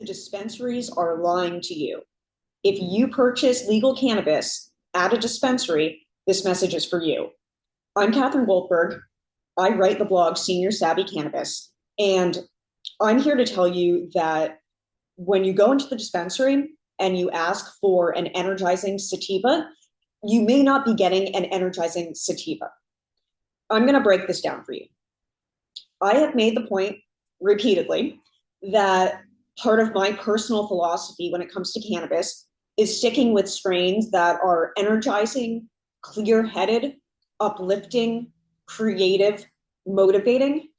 the dispensaries are lying to you. If you purchase legal cannabis at a dispensary, this message is for you. I'm Catherine Goldberg. I write the blog Senior Savvy Cannabis, and I'm here to tell you that when you go into the dispensary and you ask for an energizing sativa, you may not be getting an energizing sativa. I'm going to break this down for you. I have made the point repeatedly that part of my personal philosophy when it comes to cannabis is sticking with strains that are energizing, clear-headed, uplifting, creative, motivating.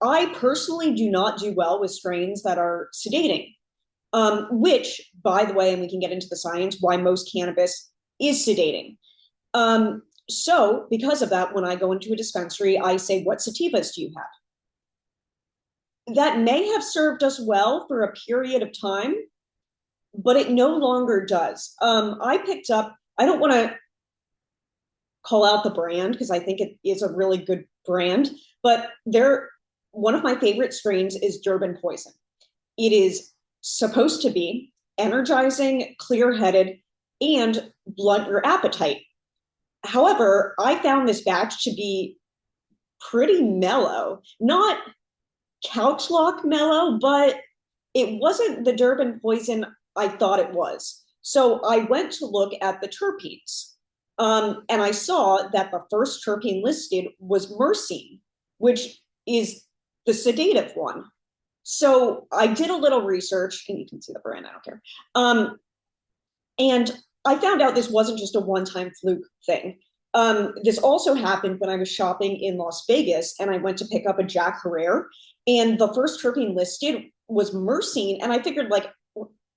I personally do not do well with strains that are sedating, which, by the way, and we can get into the science, why most cannabis is sedating. So because of that, when I go into a dispensary, I say, what sativas do you have? That may have served us well for a period of time, but it no longer does. I picked up, I don't want to call out the brand because I think it is a really good brand, but one of my favorite strains is Durban Poison. It is supposed to be energizing, clear-headed, and blunt your appetite. However, I found this batch to be pretty mellow, not couch lock mellow, but it wasn't the Durban Poison I thought it was. So I went to look at the terpenes, and I saw that the first terpene listed was Myrcene, which is the sedative one. So I did a little research, and you can see the brand, I don't care. And I found out this wasn't just a one-time fluke thing. This also happened when I was shopping in Las Vegas, and I went to pick up a Jack Herrera, and the first terpene listed was Myrcene, and I figured, like,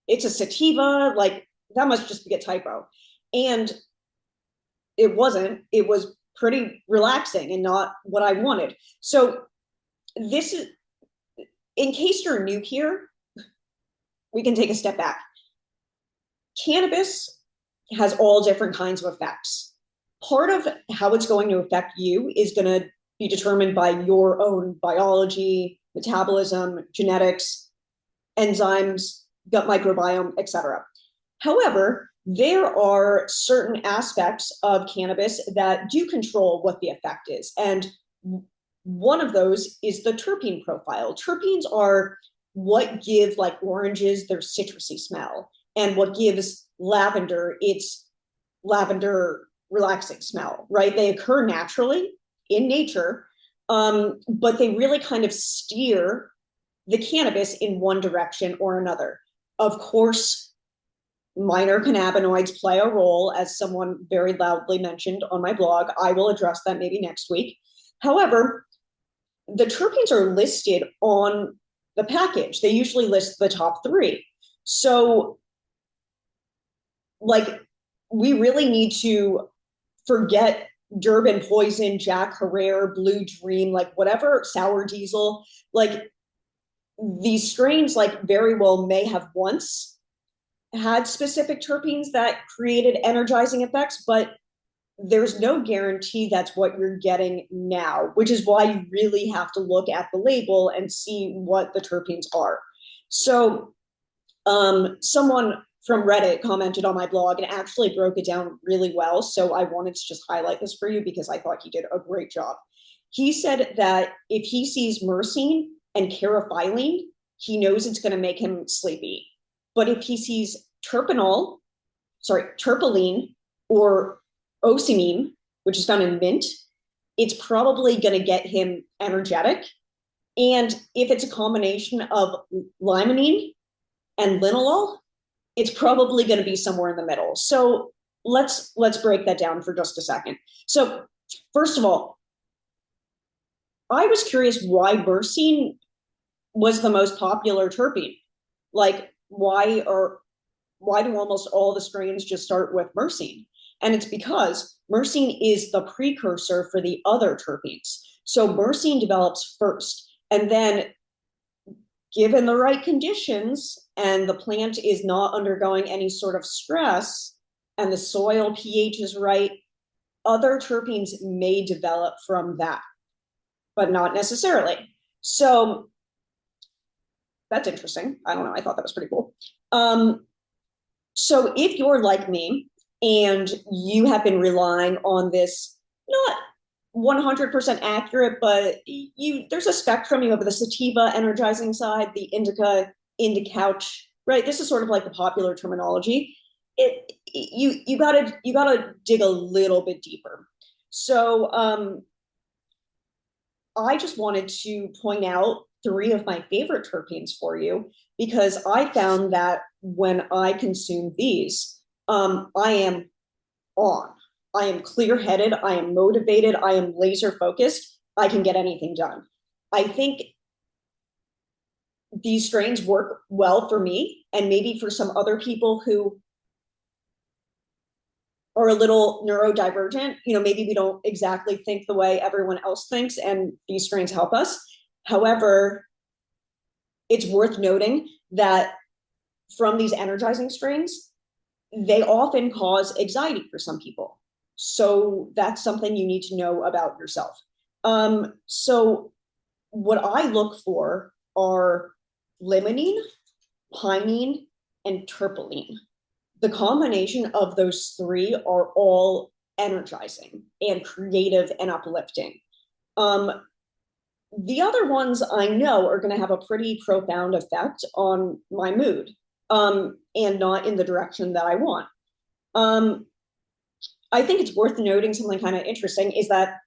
it's a sativa, like, that must just be a typo. And it wasn't. It was pretty relaxing and not what I wanted. So this is, in case you're new here, we can take a step back. Cannabis has all different kinds of effects. Part of how it's going to affect you is going to be determined by your own biology, metabolism, genetics, enzymes, gut microbiome, etc. However, there are certain aspects of cannabis that do control what the effect is. And one of those is the terpene profile. Terpenes are what give, like, oranges their citrusy smell, and what gives lavender its lavender relaxing smell, right? They occur naturally in nature, but they really kind of steer the cannabis in one direction or another. Of course, minor cannabinoids play a role, as someone very loudly mentioned on my blog. I will address that maybe next week. However, the terpenes are listed on the package. They usually list the top three. So, like, we really need to forget Durban Poison, Jack Herrera, Blue Dream, like whatever, Sour Diesel. Like, these strains, like, very well may have once had specific terpenes that created energizing effects, but there's no guarantee that's what you're getting now, which is why you really have to look at the label and see what the terpenes are. So someone from Reddit commented on my blog and actually broke it down really well. So I wanted to just highlight this for you because I thought he did a great job. He said that if he sees Myrcene and caryophyllene, he knows it's going to make him sleepy. But if he sees Terpinolene or Ocimene, which is found in mint, it's probably going to get him energetic. And if it's a combination of limonene and linalool, it's probably going to be somewhere in the middle. So let's break that down for just a second. So first of all, I was curious why Myrcene was the most popular terpene. Like, why do almost all the strains just start with Myrcene? And it's because Myrcene is the precursor for the other terpenes. So Myrcene develops first, and then, given the right conditions and the plant is not undergoing any sort of stress and the soil pH is right, other terpenes may develop from that, but not necessarily. So That's interesting. I don't know. I thought that was pretty cool. So if you're like me and you have been relying on this, not 100% accurate, but there's a spectrum. You have the sativa energizing side, the indica couch, right? This is sort of like the popular terminology. You gotta dig a little bit deeper. So I just wanted to point out three of my favorite terpenes for you because I found that when I consume these, I am on. I am clear headed. I am motivated. I am laser focused. I can get anything done. I think these strains work well for me and maybe for some other people who are a little neurodivergent. Maybe we don't exactly think the way everyone else thinks, and these strains help us. However, it's worth noting that from these energizing strains, they often cause anxiety for some people. So that's something you need to know about yourself. So what I look for are limonene, pinene, and terpinolene. The combination of those three are all energizing and creative and uplifting. The other ones I know are going to have a pretty profound effect on my mood, and not in the direction that I want. Um, I think it's worth noting something kind of interesting is that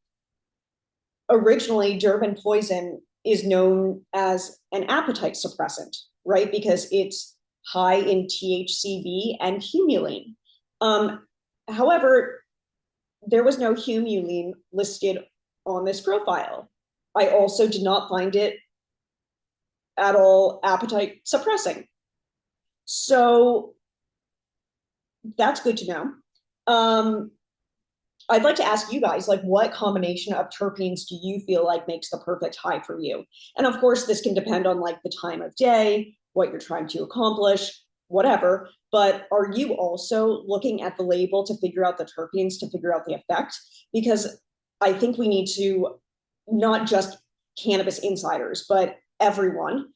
originally Durban poison is known as an appetite suppressant, right? Because it's high in THCV and humulene. However, there was no humulene listed on this profile. I also did not find it at all appetite suppressing. So that's good to know. I'd like to ask you guys, like, what combination of terpenes do you feel like makes the perfect high for you? And of course, this can depend on like the time of day, what you're trying to accomplish, whatever. But are you also looking at the label to figure out the terpenes, to figure out the effect? Because I think we need to, not just cannabis insiders, but everyone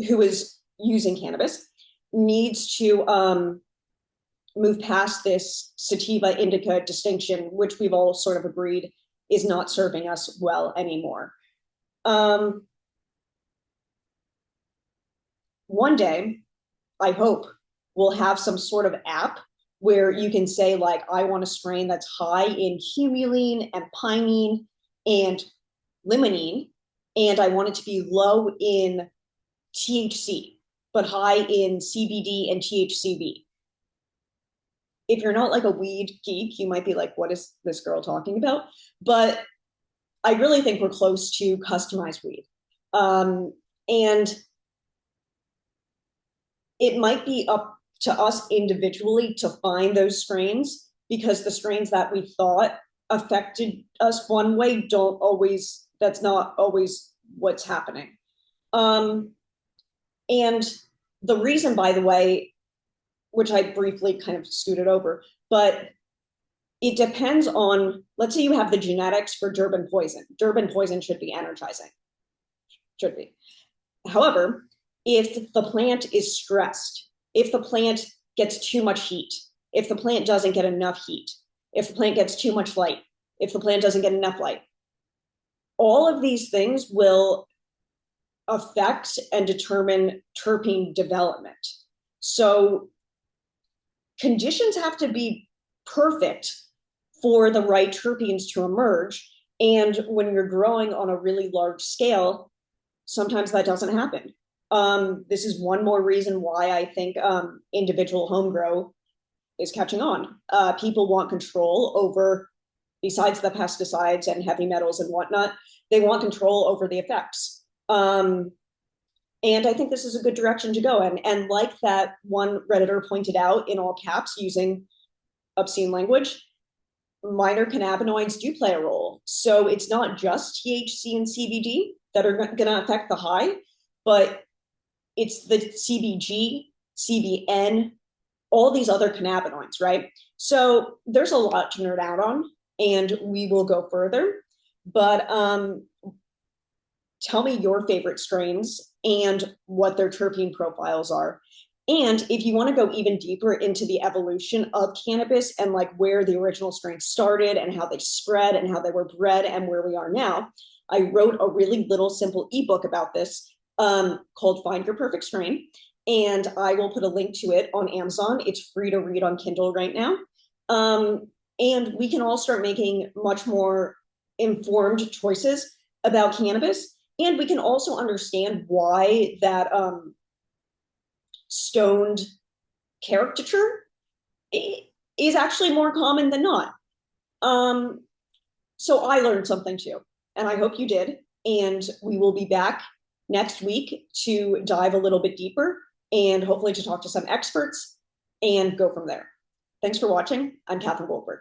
who is using cannabis needs to move past this sativa indica distinction, which we've all sort of agreed is not serving us well anymore. One day, I hope we'll have some sort of app where you can say, like, I want a strain that's high in humulene and pinene and limonene, and I want it to be low in THC, but high in CBD and THCV. If you're not like a weed geek, you might be like, what is this girl talking about? But I really think we're close to customized weed. And it might be up to us individually to find those strains, because the strains that we thought affected us one way don't always, that's not always what's happening. And the reason, by the way, which I briefly kind of scooted over, but it depends on, let's say you have the genetics for Durban poison. Durban poison should be energizing, should be. However, if the plant is stressed, if the plant gets too much heat, if the plant doesn't get enough heat, if the plant gets too much light, if the plant doesn't get enough light, all of these things will affect and determine terpene development. So conditions have to be perfect for the right terpenes to emerge. And when you're growing on a really large scale, sometimes that doesn't happen. This is one more reason why I think individual home grow is catching on. People want control over, besides the pesticides and heavy metals and whatnot, they want control over the effects. And I think this is a good direction to go. And like that one Redditor pointed out in all caps using obscene language, minor cannabinoids do play a role. So it's not just THC and CBD that are going to affect the high, but it's the CBG, CBN, all these other cannabinoids, right? So there's a lot to nerd out on, and we will go further. But tell me your favorite strains and what their terpene profiles are. And if you want to go even deeper into the evolution of cannabis and like where the original strains started and how they spread and how they were bred and where we are now, I wrote a really little simple ebook about this called Find Your Perfect Strain. And I will put a link to it on Amazon. It's free to read on Kindle right now. And we can all start making much more informed choices about cannabis. And we can also understand why that stoned caricature is actually more common than not. So I learned something too, and I hope you did. And we will be back next week to dive a little bit deeper and hopefully to talk to some experts and go from there. Thanks for watching. I'm Catherine Goldberg.